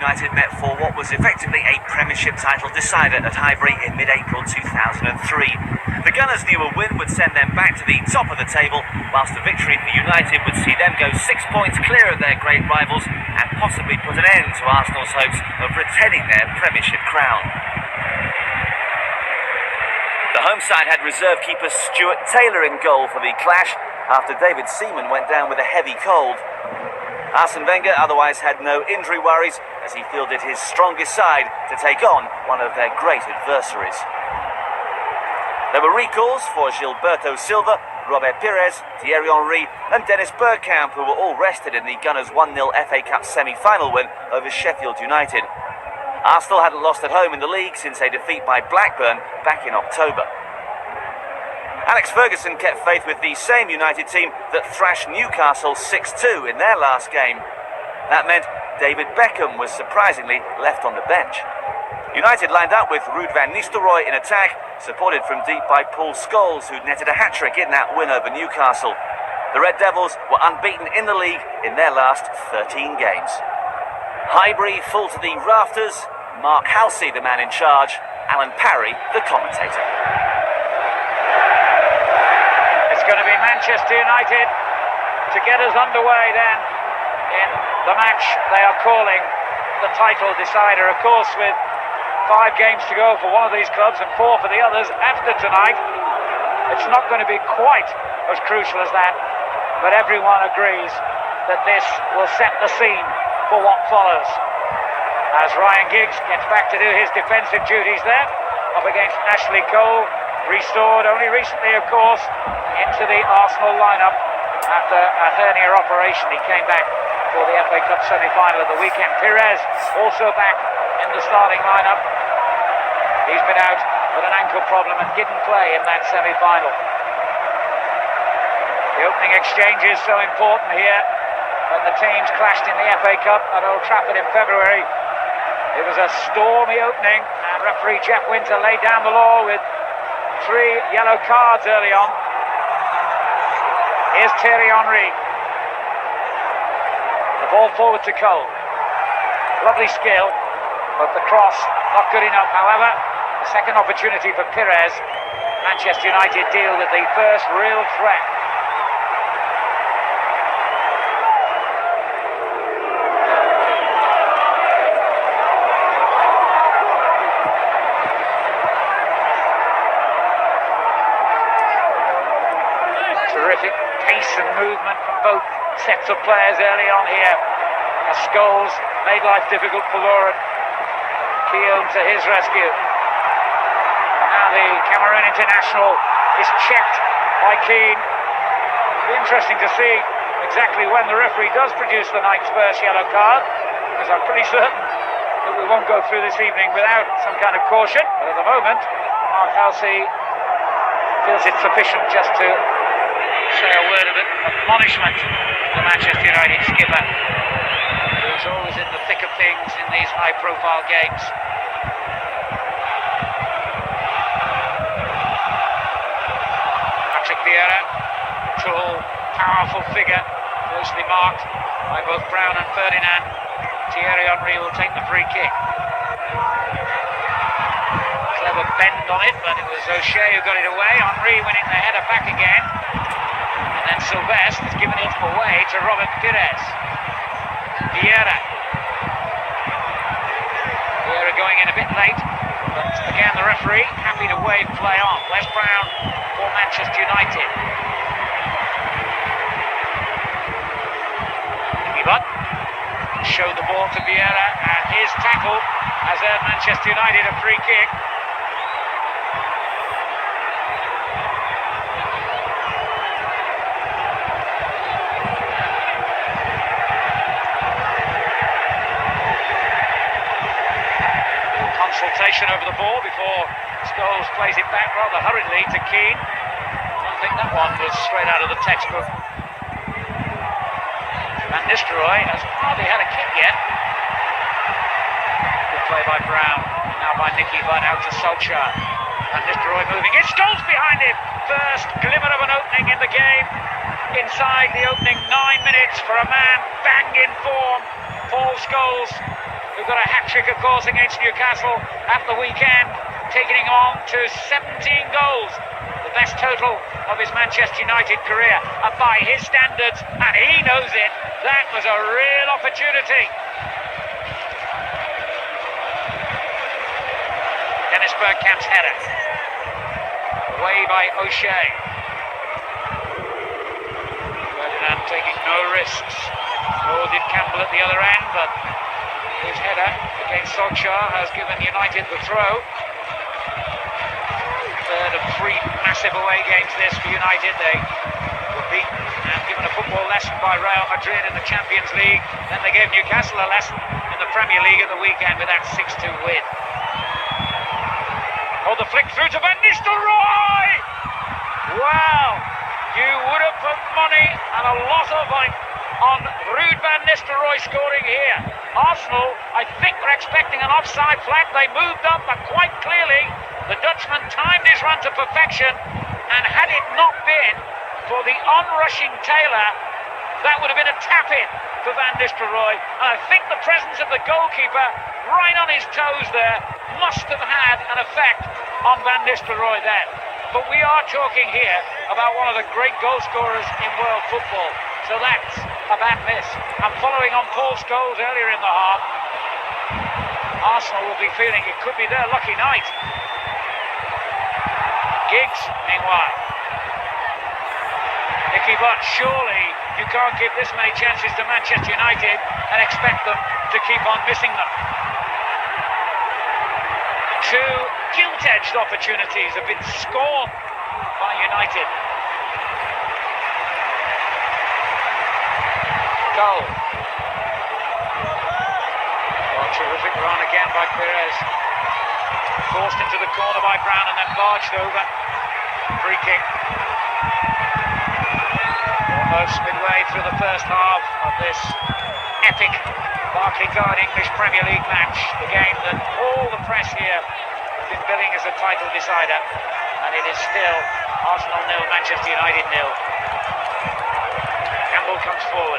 United met for what was effectively a Premiership title decider at Highbury in mid-April 2003. The Gunners knew a win would send them back to the top of the table, whilst a victory for United would see them go 6 points clear of their great rivals and possibly put an end to Arsenal's hopes of retaining their Premiership crown. The home side had reserve keeper Stuart Taylor in goal for the clash after David Seaman went down with a heavy cold. Arsene Wenger otherwise had no injury worries as he fielded his strongest side to take on one of their great adversaries. There were recalls for Gilberto Silva, Robert Pires, Thierry Henry and Dennis Bergkamp, who were all rested in the Gunners' 1-0 FA Cup semi-final win over Sheffield United. Arsenal hadn't lost at home in the league since a defeat by Blackburn back in October. Alex Ferguson kept faith with the same United team that thrashed Newcastle 6-2 in their last game. That meant David Beckham was surprisingly left on the bench. United lined up with Ruud van Nistelrooy in attack, supported from deep by Paul Scholes, who'd netted a hat-trick in that win over Newcastle. The Red Devils were unbeaten in the league in their last 13 games. Highbury full to the rafters, Mark Halsey the man in charge, Alan Parry the commentator. It's going to be Manchester United to get us underway then in the match they are calling the title decider. Of course, with 5 games to go for one of these clubs and 4 for the others after tonight, it's not going to be quite as crucial as that, but everyone agrees that this will set the scene for what follows. As Ryan Giggs gets back to do his defensive duties there, up against Ashley Cole, restored only recently, of course, into the Arsenal lineup after a hernia operation. He came back for the FA Cup semi-final at the weekend. Pires also back in the starting lineup. He's been out with an ankle problem and didn't play in that semi-final. The opening exchange is so important here. When the teams clashed in the FA Cup at Old Trafford in February, it was a stormy opening, and referee Jeff Winter laid down the law with 3 yellow cards early on. Here's Thierry Henry. The ball forward to Cole. Lovely skill, but the cross not good enough. However, the second opportunity for Pires. Manchester United deal with the first real threat. Terrific pace and movement from both sets of players early on here. As Scholes made life difficult for Lauren. Keown to his rescue. And now the Cameroon international is checked by Keane. It'll be interesting to see exactly when the referee does produce the night's first yellow card, because I'm pretty certain that we won't go through this evening without some kind of caution. But at the moment, Mark Halsey feels it's sufficient just to say a word of admonishment to the Manchester United skipper, who's always in the thick of things in these high-profile games. Patrick Vieira, tall, powerful figure, closely marked by both Brown and Ferdinand. Thierry Henry will take the free kick. Clever bend on it, but it was O'Shea who got it away. Henry winning the header back again. And then Sylvestre has given it away to Robert Pires. Vieira going in a bit late, but again the referee happy to wave play on. Wes Brown for Manchester United. But showed the ball to Vieira, and his tackle has earned Manchester United a free kick. Consultation over the ball before Scholes plays it back rather hurriedly to Keane. I don't think that one was straight out of the textbook. Van Nistelrooy has hardly had a kick yet. Good play by Brown, now by Nicky Butt out to Solskjaer. Van Nistelrooy moving in, Scholes behind him. First glimmer of an opening in the game. Inside the opening 9 minutes for a man bang in form, Paul Scholes, who got a hat-trick, of course, against Newcastle at the weekend, taking him on to 17 goals, the best total of his Manchester United career. And by his standards, and he knows it, that was a real opportunity. Dennis Bergkamp's header. Away by O'Shea. Ferdinand taking no risks. Nor did Campbell at the other end, but his header against Solskjaer has given United the throw. Third of 3 massive away games this for United. They were beaten and given a football lesson by Real Madrid in the Champions League. Then they gave Newcastle a lesson in the Premier League at the weekend with that 6-2 win. Oh, the flick through to Van Nistelrooy! Wow! You would have put money and a lot of it on Ruud van Nistelrooy scoring here. Arsenal, I think, were expecting an offside flag. They moved up, but quite clearly the Dutchman timed his run to perfection, and had it not been for the onrushing Taylor, that would have been a tap-in for Van Nistelrooy. And I think the presence of the goalkeeper right on his toes there must have had an effect on Van Nistelrooy then. But we are talking here about one of the great goal scorers in world football. So that's a bad miss. And following on Paul Scholes earlier in the half, Arsenal will be feeling it could be their lucky night. Giggs, meanwhile. Nicky Butt, surely you can't give this many chances to Manchester United and expect them to keep on missing them. 2 gilt-edged opportunities have been scorned by United. Goal. Oh, terrific run again by Perez. Forced into the corner by Brown and then barged over. Free kick. Almost midway through the first half of this epic Barclaycard English Premier League match. The game that all the press here have been billing as a title decider. And it is still Arsenal 0, Manchester United 0. Campbell comes forward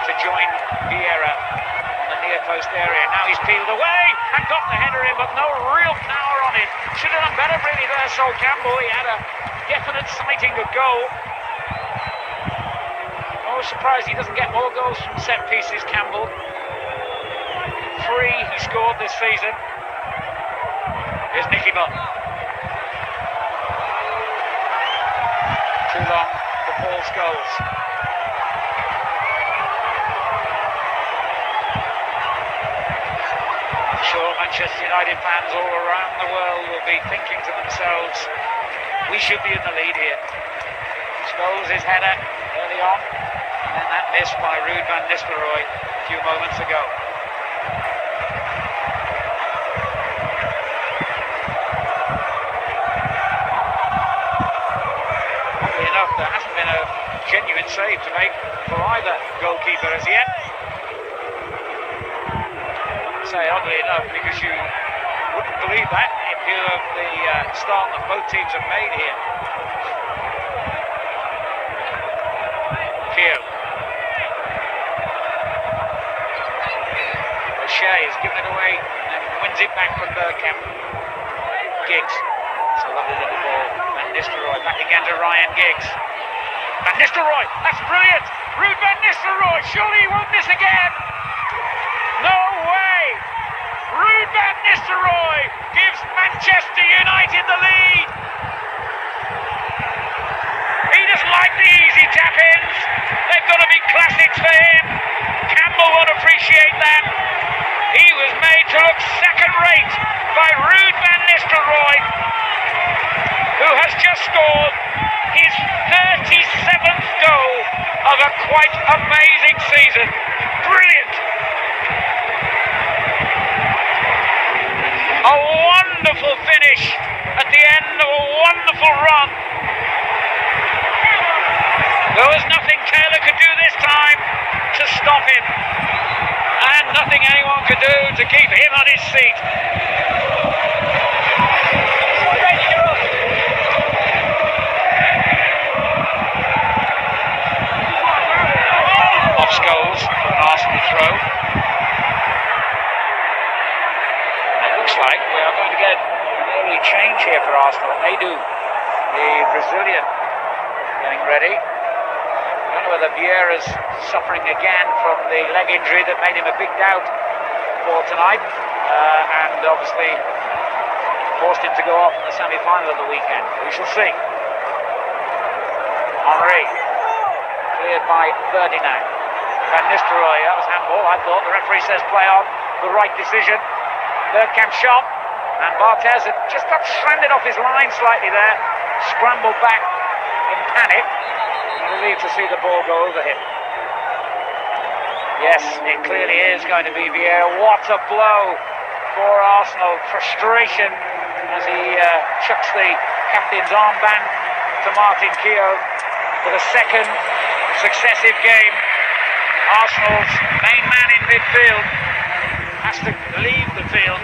to join Vieira on the near post area. Now he's peeled away and got the header in, but no real power on it. Should have done better really there, Sol Campbell. He had a definite sighting of goal. I was surprised he doesn't get more goals from set pieces, Campbell. 3 he scored this season. Here's Nicky Butt. Too long for Paul Scholes. I'm sure Manchester United fans all around the world will be thinking to themselves, we should be in the lead here. Scholes' header early on, and then that miss by Ruud van Nistelrooy a few moments ago. Oddly enough, there hasn't been a genuine save to make for either goalkeeper as yet. I say oddly enough because you wouldn't believe that in view of the start that both teams have made here. Keogh. O'Shea has given it away and wins it back from Bergkamp. Giggs. It's a lovely little ball. Van Nistelrooy back again to Ryan Giggs. Van Nistelrooy, that's brilliant! Ruud van Nistelrooy, surely he won't miss again! No way! Ruud van Nistelrooy gives Manchester United the lead! He doesn't like the easy tap-ins. They've got to be classics for him. Campbell won't appreciate that. He was made to look second-rate by Ruud van Nistelrooy, who has just scored his 37th goal of a quite amazing season. Brilliant! A wonderful finish at the end of a wonderful run. There was nothing Taylor could do this time to stop him, and nothing anyone could do to keep him on his seat. Off Scholes, an Arsenal throw. like we are going to get an early change here for Arsenal. Edu, the Brazilian, getting ready. I don't know whether Vieira's suffering again from the leg injury that made him a big doubt for tonight, and obviously forced him to go off in the semi-final of the weekend. We shall see. Henry, cleared by Ferdinand. Van Nistelrooy, that was handball, I thought. The referee says play on. The right decision. Bergkamp shot, and Barthez had just got stranded off his line slightly there, scrambled back in panic, and relieved to see the ball go over him. Yes, it clearly is going to be Vieira. What a blow for Arsenal. Frustration as he chucks the captain's armband to Martin Keough for the second successive game. Arsenal's main man in midfield has to leave the field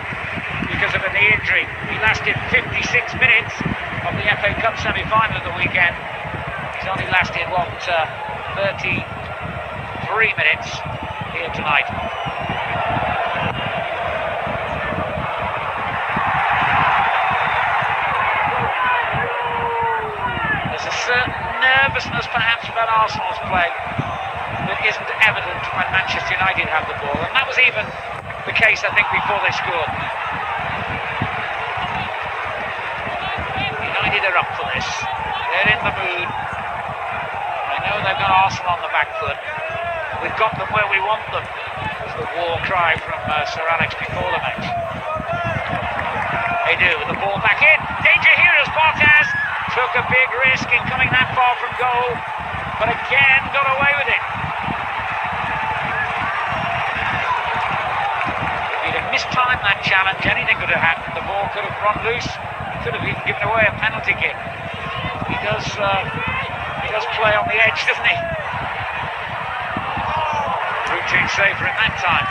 because of a knee injury. He lasted 56 minutes of the FA Cup semi-final of the weekend. He's only lasted, 33 minutes here tonight. There's a certain nervousness perhaps about Arsenal's play that isn't evident when Manchester United have the ball, and that was even the case, I think, before they scored. United are up for this. They're in the mood. I know they've got Arsenal on the back foot. We've got them where we want them, was the war cry from Sir Alex before the match. They do, with the ball back in. Danger here as Barthez took a big risk in coming that far from goal, but again got away with it. If he'd have mistimed that challenge, anything could have happened. The ball could have run loose. He could have even given away a penalty kick. He does play on the edge, doesn't he? Routine save for him that time.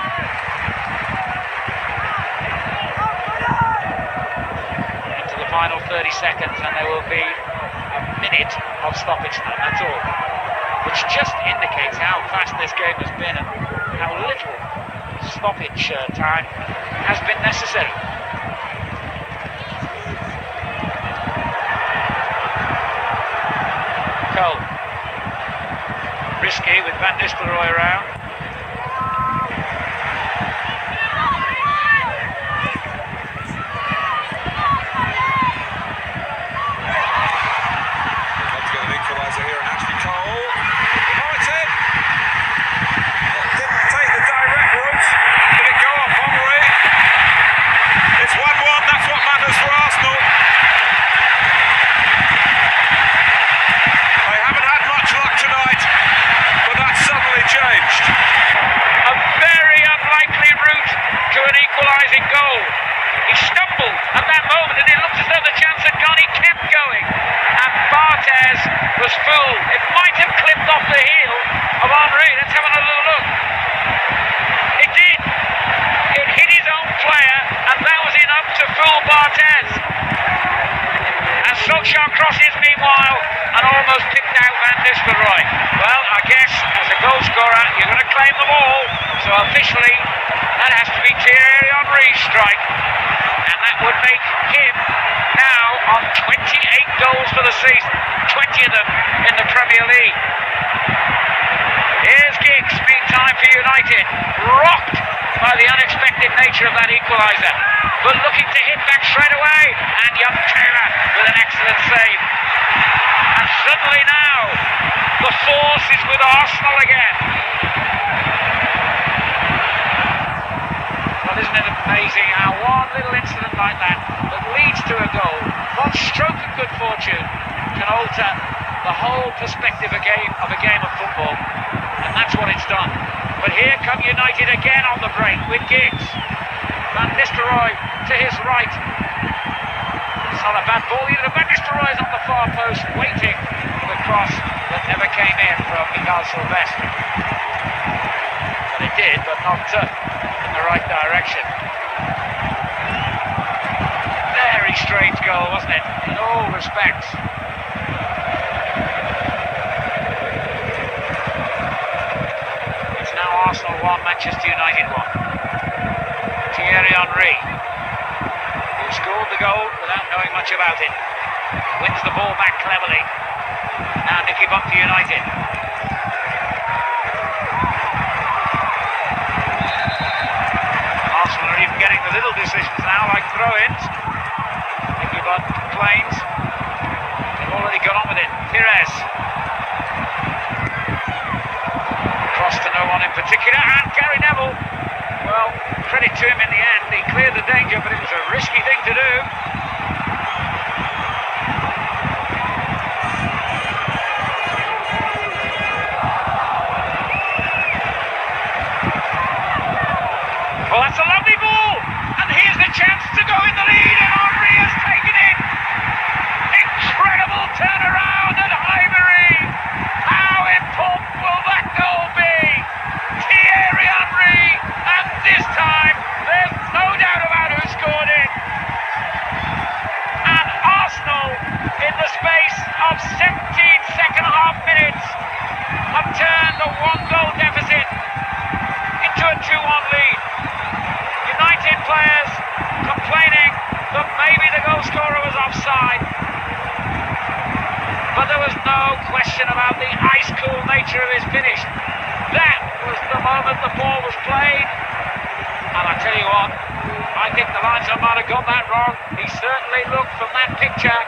Into the final 30 seconds, and there will be a minute of stoppage time, that's all. Which just indicates how fast this game has been and how little stoppage time has been necessary. Cole. Risky with Van Nistelrooy around. Was fooled. It might have clipped off the heel of Henry. Let's have another look. It did. It hit his own player, and that was enough to fool Barthez. And Solskjaer crosses meanwhile and almost picked out Van Nistelrooy. Well, I guess as a goal scorer, you're going to claim them all. So officially, that has to be Thierry Henry's strike, and that would make him now on 28 goals for the season, 20 of them in the Premier League. Here's Giggs, meantime for United, rocked by the unexpected nature of that equaliser, but looking to hit back straight away, and young Taylor with an excellent save. And suddenly now, the force is with Arsenal again. Well, isn't it amazing how one little incident like that leads to a goal, one stroke of good fortune can alter the whole perspective of a game of football, and that's what it's done. But here come United again on the break with Giggs. Van Nistelrooy to his right. It's not a bad ball either. Van Nistelrooy is on the far post waiting for the cross that never came in from Miguel Silvestre. But it did, but not in the right direction. Very strange goal, wasn't it? In all respects. It's now Arsenal 1, Manchester United 1. Thierry Henry. the goal without knowing much about it. Wins the ball back cleverly. Now Nicky Butt for United. Arsenal are even getting the little decisions now, like throw-ins. Nicky Butt complains. They've already got on with it. Pires. Cross to no one in particular, and Gary Neville. Well, credit to him in the end. He cleared the danger, but it was a risky thing to do. Well, that's a lovely ball, and here's the chance to go in the lead, and Henry has taken it. Incredible turnaround at Highbury. How important will that goal be? Thierry Henry, and this time there's no doubt about who scored it. And Arsenal, in the space of 17 second-half minutes, have turned a one-goal deficit into a 2-1 lead. United players complaining that maybe the goal scorer was offside. But there was no question about the ice-cool nature of his finish. That was the moment the ball was played. And I tell you what, I think the linesman might have got that wrong. He certainly looked from that picture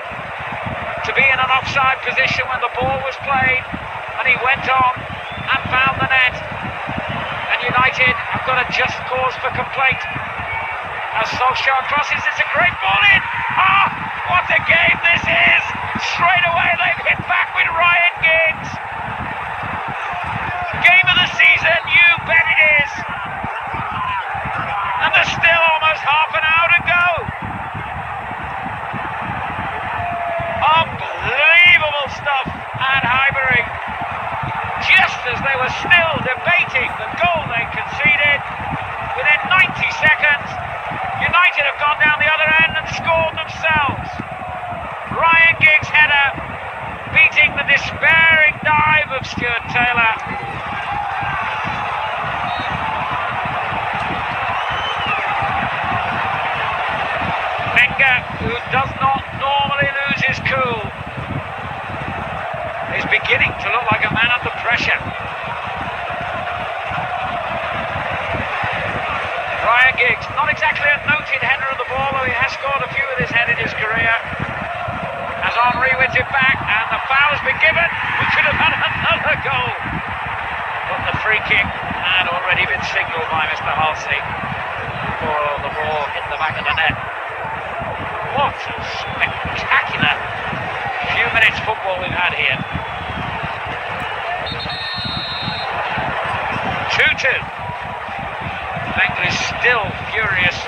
to be in an offside position when the ball was played. And he went on and found the net. And United have got a just cause for complaint. As Solskjaer crosses, it's a great ball in. Ah, what a game this is! Straight away they've hit back with Ryan Giggs. Game of the season, you bet it is. And there's still almost half an hour to go. Unbelievable stuff at Highbury. Just as they were still debating the goal they conceded, within 90 seconds, United have gone down the other end and scored themselves. Ryan Giggs' header beating the despairing dive of Stuart Taylor. Wenger, who does not normally lose his cool, is beginning to look like a man under pressure. Ryan Giggs, not exactly a noted header of the ball, though he has scored a few of his head in his career. As Henry wins it back, and the foul has been given, we could have had another goal. But the free kick had already been signalled by Mr. Halsey before the ball hit the back of the net. What a spectacular few minutes football we've had here. 2-2. Wenger is still furious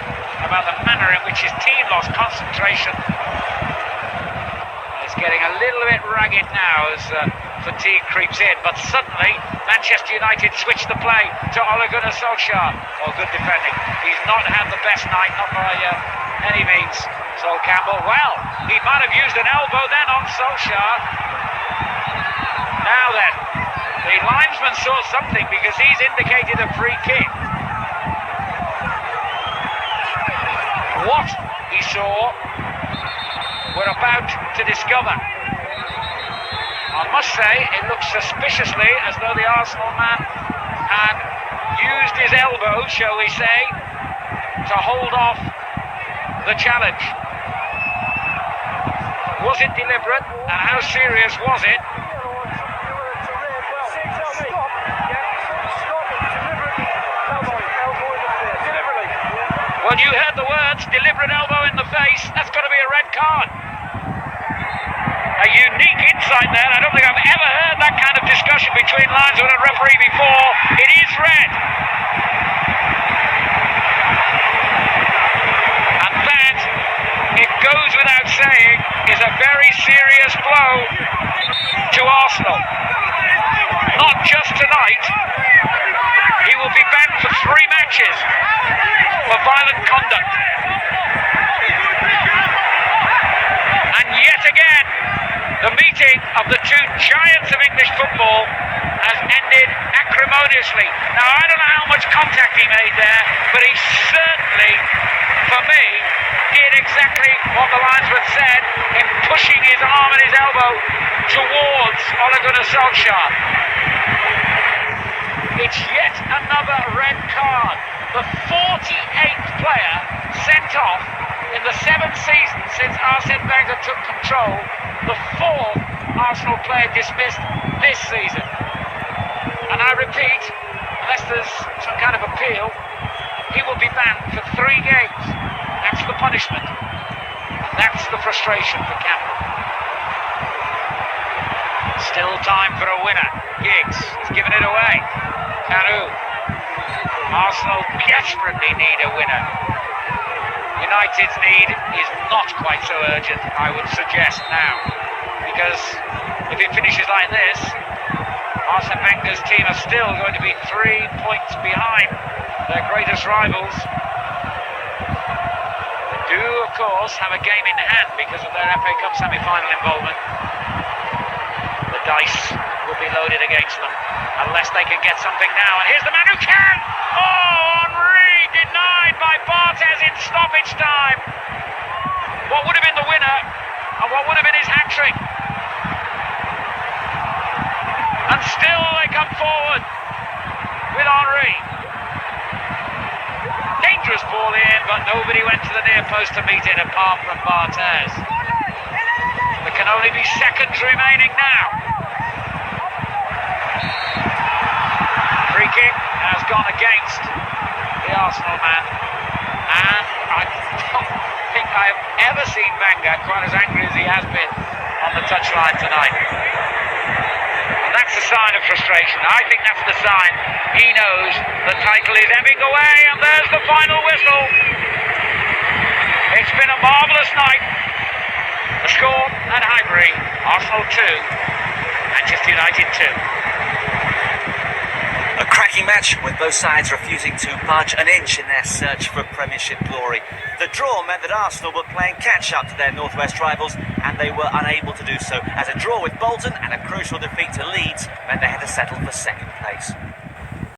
about the manner in which his team lost concentration. It's getting a little bit ragged now as fatigue creeps in, but suddenly Manchester United switch the play to Ole Gunnar Solskjaer. Oh, good defending. He's not had the best night, not by any means. Sol Campbell, well, he might have used an elbow then on Solskjaer. Now then, the linesman saw something because he's indicated a free kick. What he saw, we're about to discover. I must say, it looks suspiciously as though the Arsenal man had used his elbow, shall we say, to hold off the challenge. Was it deliberate, and how serious was it? Well, you heard the words, deliberate elbow in the face. That's got to be a red card. A unique insight there. I don't think I've ever heard that kind of discussion between linesman and referee before. It is red. And that, it goes without saying, is a very serious blow to Arsenal. Not just tonight. He will be banned for 3 matches for violent conduct. And yet again, the meeting of the two giants of English football has ended acrimoniously. Now, I don't know how much contact he made there, but he certainly, for me, did exactly what the linesman said in pushing his arm and his elbow towards Ole Gunnar Solskjaer. It's yet another red card. The 48th player sent off in the 7 seasons since Arsene Wenger took control. The 4th Arsenal player dismissed this season. And I repeat, unless there's some kind of appeal, he will be banned for 3 games. That's the punishment. And that's the frustration for Campbell. Still time for a winner. Giggs has given it away. Kanu. Arsenal desperately need a winner. United's need is not quite so urgent, I would suggest now. Because if it finishes like this, Arsene Wenger's team are still going to be 3 points behind their greatest rivals. They do, of course, have a game in hand because of their FA Cup semi-final involvement. The dice will be loaded against them, unless they can get something now. And here's the man who can! Oh, Henry denied by Barthez in stoppage time. What would have been the winner, and what would have been his hat-trick. And still they come forward with Henry. Dangerous ball in, but nobody went to the near post to meet it apart from Barthez. There can only be seconds remaining now. Free kick has gone against the Arsenal man. And I don't think I have ever seen Wenger quite as angry as he has been on the touchline tonight. And that's a sign of frustration. I think that's the sign he knows the title is ebbing away, and there's the final whistle. It's been a marvellous night. The score at Highbury, Arsenal 2, Manchester United 2. A cracking match with both sides refusing to budge an inch in their search for Premiership glory. The draw meant that Arsenal were playing catch-up to their Northwest rivals, and they were unable to do so, as a draw with Bolton and a crucial defeat to Leeds meant they had to settle for second place.